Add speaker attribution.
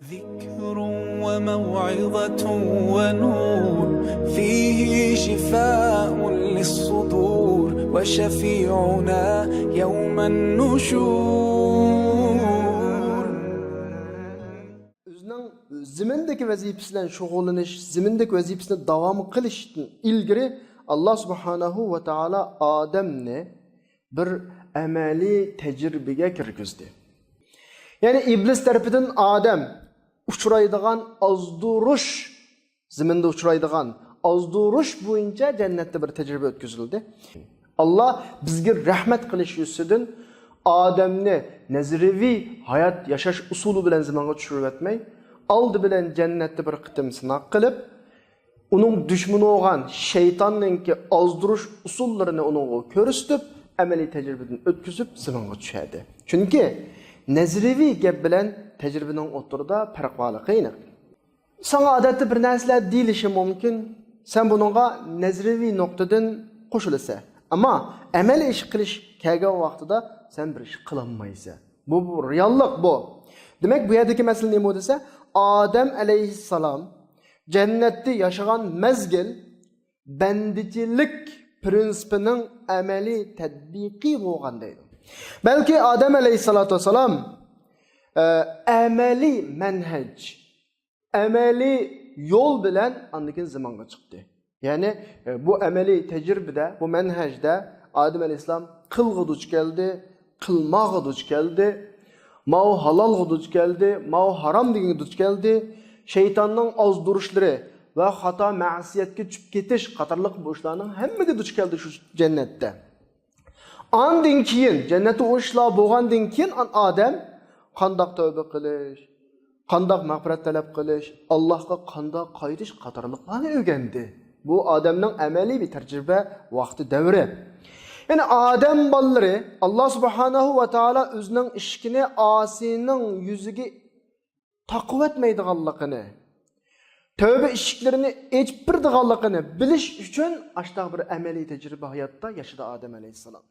Speaker 1: ذكر وموعظة ونور فيه شفاء للصدور وشفيعنا يوم النشور.
Speaker 2: Özünün zimindeki vazifesiyle şug'ullanish, zimindeki vazifesini davom qilishdan ilgari Allah subhanahu va taala Ademni bir amaliy tajribaga kirgizdi. Yani iblis tarafidan Adem uçuraydigan azdurush, ziminde uçuraydigan azdurush bo'yicha jannatda bir tajriba o'tkazildi. Allah bizga rahmat qilish yusidan Ademni nazriviy hayot yashash usuli bilan zimonga tushirib o'tmay, oldi bilan jannatda bir qitim sinaq qilib, uning dushmani bo'lgan shaytonninki azdurush usullarini uningga ko'rsatib, amaliy tajribadan o'tkazib zimonga tushadi. Chunki nazriviy gap bilan tajribaning o'rtasida farq borligi. Sana odatda bir narsalar deyilishi mumkin, sen buningga nazriviy nuqtadan qo'shilsa, ammo amaliy ish qilish kelgan vaqtida sen bir ish qilolmaysan. Bu reallik bu. Demak, bu yerdagi masala nima desa, Adem alayhissalom jannatda yashagan mezgil bandichilik prinsipining amaliy tatbiqi bo'lgan deydi. Belki Adem aleyhissalatu vesselam amaliy manhaj, amaliy yo'l bilan andikin zamonga chiqdi. Yani bu amaliy tajribada, bu manhajda Adem aleyhissalom qilg'i duch keldi, qilmog'i duch keldi, mau halolg'i duch keldi, mau harom degan duch keldi, shaytonning ozdurishlari va xato ma'siyatga tushib ketish qatorliq bu ishlarning hammaga duch keldi shu jannatda. Ondan keyin jannatda o ishlar bo'lgandan keyin Adem qandoq tavba qilish, qandoq mag'firat talab qilish, Allohga qandoq qaytish qatorliqlarni o'rgandi. Bu Ademning amaliy bir tajriba vaqti davri. Yani Adem bolalari Allah subhanahu va taala o'zining ishkini osiyning yuziga taqib etmaydiganligini, tövbe ishiklarini echib birdiganligini bilish uchun ashtaq bir amaliy tajriba hayotda yashadi Adem aleyhissalom.